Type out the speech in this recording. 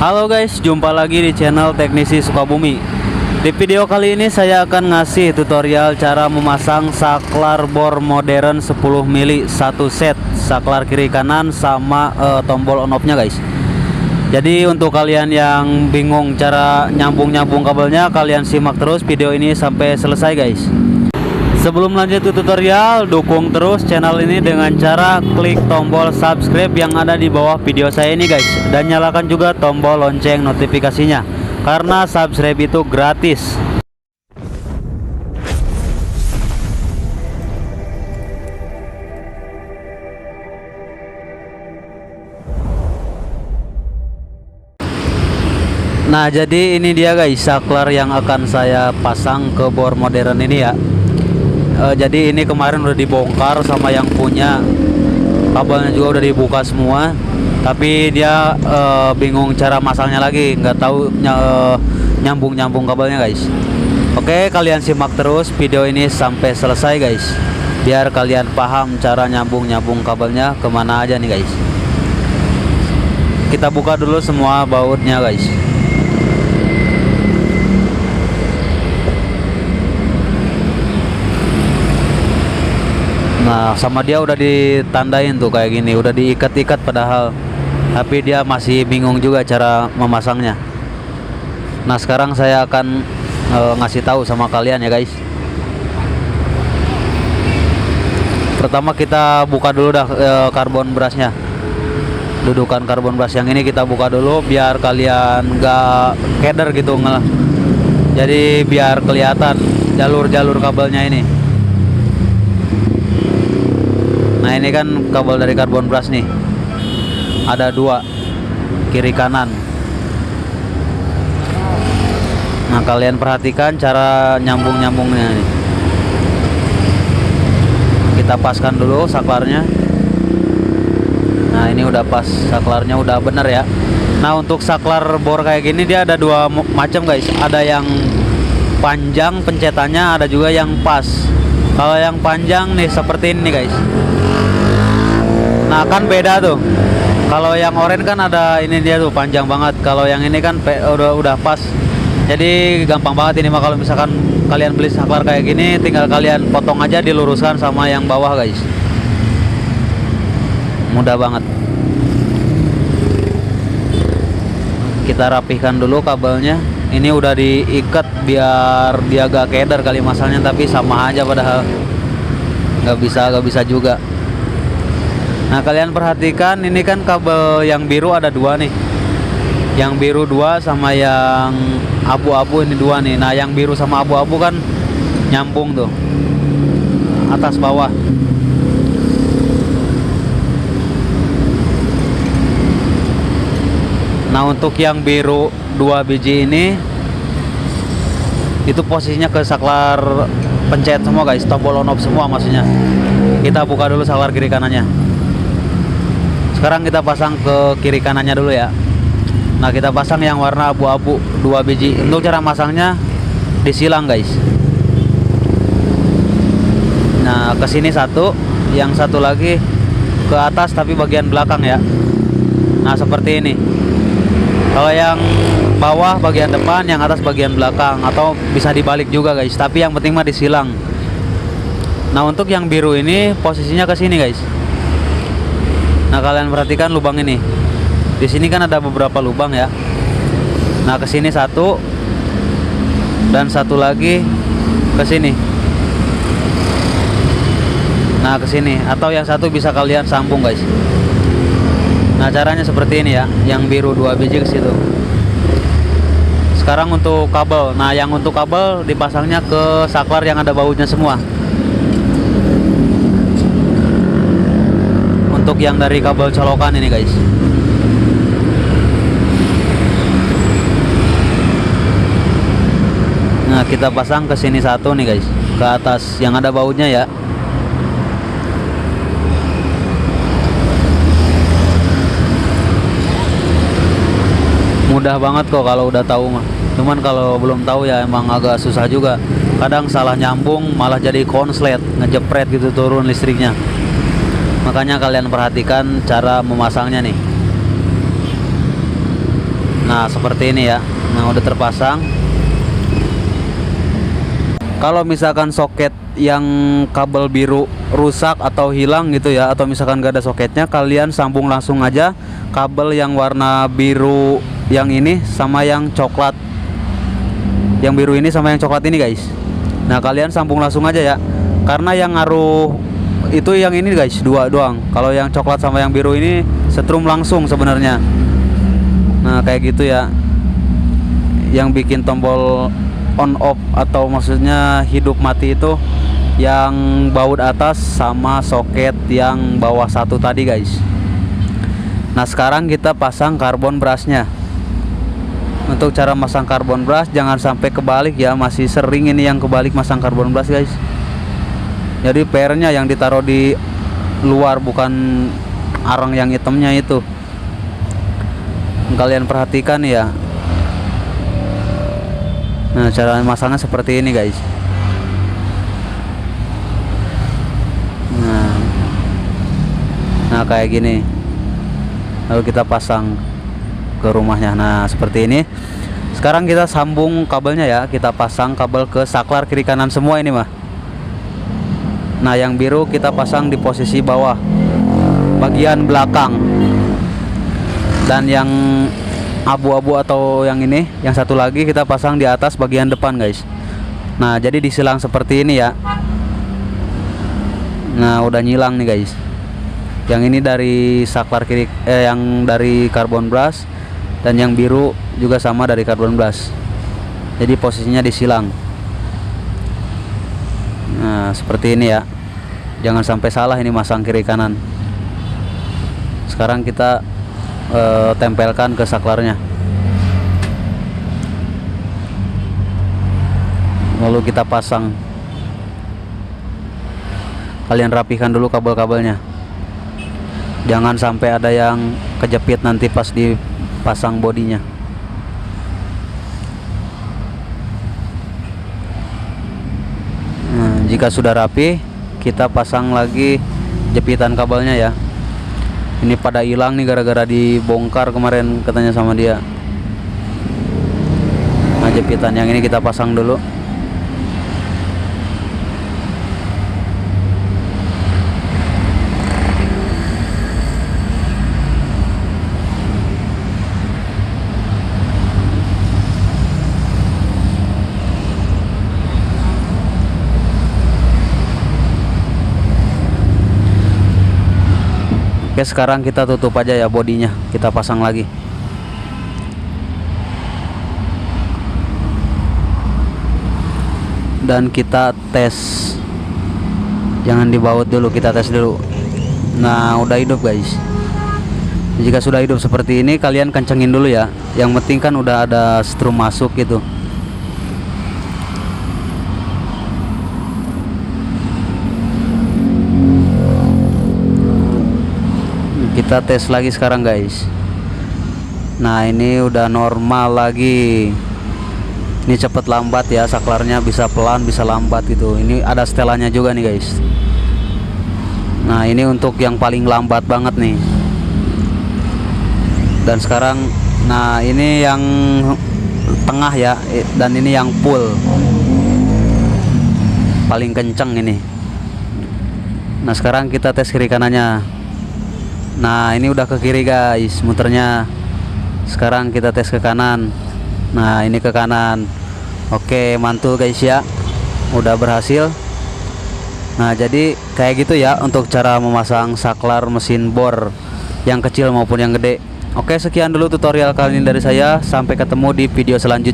Halo guys, jumpa lagi di channel Teknisi Sukabumi. Di video kali ini saya akan ngasih tutorial cara memasang saklar bor modern 10 mili satu set, saklar kiri kanan sama tombol on off-nya guys. Jadi untuk kalian yang bingung cara nyambung kabelnya, kalian simak terus video ini sampai selesai guys. Sebelum lanjut ke tutorial, dukung terus channel ini dengan cara klik tombol subscribe yang ada di bawah video saya ini guys, dan nyalakan juga tombol lonceng notifikasinya karena subscribe itu gratis. Nah, jadi ini dia guys saklar yang akan saya pasang ke bor modern ini ya. Jadi ini kemarin udah dibongkar sama yang punya, kabelnya juga udah dibuka semua, tapi dia bingung cara masangnya lagi, nggak tahu nyambung kabelnya guys. Oke, kalian simak terus video ini sampai selesai guys, biar kalian paham cara nyambung kabelnya kemana aja nih guys. Kita buka dulu semua bautnya guys. Nah, sama dia udah ditandain tuh kayak gini, udah diikat-ikat padahal, tapi dia masih bingung juga cara memasangnya. Nah, sekarang saya akan ngasih tahu sama kalian ya guys. Pertama kita buka dulu dah karbon brusnya. Dudukan karbon brush yang ini kita buka dulu biar kalian nggak keder gitu, jadi biar kelihatan jalur kabelnya ini. Nah, ini kan kabel dari karbon brush nih, ada dua, kiri kanan. Nah, kalian perhatikan cara nyambungnya nih. Kita paskan dulu saklarnya. Nah, ini udah pas, saklarnya udah bener ya. Nah, untuk saklar bor kayak gini dia ada dua macam guys, ada yang panjang pencetannya, ada juga yang pas. Kalau yang panjang nih seperti ini guys. Nah, kan beda tuh. Kalau yang oranye kan ada ini dia tuh panjang banget. Kalau yang ini kan udah pas. Jadi gampang banget ini mah, kalau misalkan kalian beli saklar kayak gini, tinggal kalian potong aja, diluruskan sama yang bawah guys. Mudah banget. Kita rapihkan dulu kabelnya. Ini udah diikat biar dia gak keder kali masangnya, tapi sama aja padahal. Gak bisa juga. Nah, kalian perhatikan ini kan kabel yang biru ada dua nih. Yang biru dua sama yang abu-abu ini dua nih. Nah, yang biru sama abu-abu kan nyambung tuh, atas bawah. Nah, untuk yang biru dua biji ini itu posisinya ke saklar pencet semua guys, tombol on off semua maksudnya. Kita buka dulu saklar kiri kanannya. Sekarang kita pasang ke kiri kanannya dulu ya. Nah, kita pasang yang warna abu-abu dua biji. Untuk cara masangnya disilang guys. Nah, ke sini satu, yang satu lagi ke atas tapi bagian belakang ya. Nah, seperti ini. Kalau yang bawah bagian depan, yang atas bagian belakang, atau bisa dibalik juga guys. Tapi yang penting mah disilang. Nah, untuk yang biru ini posisinya ke sini guys. Nah, kalian perhatikan lubang ini. Di sini kan ada beberapa lubang ya. Nah, ke sini satu dan satu lagi ke sini. Nah, ke sini, atau yang satu bisa kalian sambung guys. Nah, caranya seperti ini ya. Yang biru dua biji ke situ. Sekarang untuk kabel. Nah, yang untuk kabel dipasangnya ke saklar yang ada bautnya semua. Untuk yang dari kabel colokan ini guys. Nah, kita pasang ke sini satu nih guys, ke atas yang ada bautnya ya. Mudah banget kok kalau udah tahu mah. Cuman kalau belum tahu ya emang agak susah juga. Kadang salah nyambung malah jadi konslet, ngejepret gitu turun listriknya. Makanya kalian perhatikan cara memasangnya nih. Nah seperti ini ya. Nah udah terpasang. Kalau misalkan soket yang kabel biru rusak atau hilang gitu ya, atau misalkan gak ada soketnya, kalian sambung langsung aja kabel yang warna biru yang ini sama yang coklat. Yang biru ini sama yang coklat ini guys. Nah kalian sambung langsung aja ya, karena yang ngaruh itu yang ini guys, dua doang. Kalau yang coklat sama yang biru ini setrum langsung sebenarnya. Nah kayak gitu ya. Yang bikin tombol on off atau maksudnya hidup mati itu yang baut atas sama soket yang bawah satu tadi guys. Nah sekarang kita pasang karbon brushnya. Untuk cara masang karbon brush jangan sampai kebalik ya, masih sering ini yang kebalik masang karbon brush guys. Jadi pernya yang ditaruh di luar, bukan arang yang hitamnya itu. Kalian perhatikan ya. Nah cara masangnya seperti ini guys. Nah kayak gini. Lalu kita pasang ke rumahnya. Nah seperti ini. Sekarang kita sambung kabelnya ya. Kita pasang kabel ke saklar kiri kanan semua ini mah. Nah yang biru kita pasang di posisi bawah bagian belakang. Dan yang abu-abu atau yang ini, yang satu lagi kita pasang di atas bagian depan guys. Nah jadi disilang seperti ini ya. Nah udah nyilang nih guys. Yang ini dari saklar kiri, yang dari karbon brush, dan yang biru juga sama dari karbon brush. Jadi posisinya disilang. Nah seperti ini ya. Jangan sampai salah ini masang kiri kanan. Sekarang kita tempelkan ke saklarnya. Lalu kita pasang. Kalian rapikan dulu kabel-kabelnya. Jangan sampai ada yang kejepit nanti pas dipasang bodinya. Nah, jika sudah rapi, kita pasang lagi jepitan kabelnya ya. Ini pada hilang nih gara-gara dibongkar kemarin katanya sama dia. Nah jepitan yang ini kita pasang dulu. Oke sekarang kita tutup aja ya bodinya. Kita pasang lagi. Dan kita tes. Jangan dibaut dulu, kita tes dulu. Nah udah hidup guys. Jika sudah hidup seperti ini, kalian kencengin dulu ya. Yang penting kan udah ada strum masuk gitu. Kita tes lagi sekarang guys. Nah ini udah normal lagi. Ini cepet lambat ya, saklarnya bisa pelan bisa lambat gitu. Ini ada setelannya juga nih guys. Nah ini untuk yang paling lambat banget nih. Dan sekarang, nah ini yang tengah ya, dan ini yang full paling kenceng ini. Nah sekarang kita tes kiri kanannya. Nah ini udah ke kiri guys muternya. Sekarang kita tes ke kanan. Nah ini ke kanan. Oke mantul guys ya, udah berhasil. Nah jadi kayak gitu ya untuk cara memasang saklar mesin bor yang kecil maupun yang gede. Oke sekian dulu tutorial kali ini dari saya. Sampai ketemu di video selanjutnya.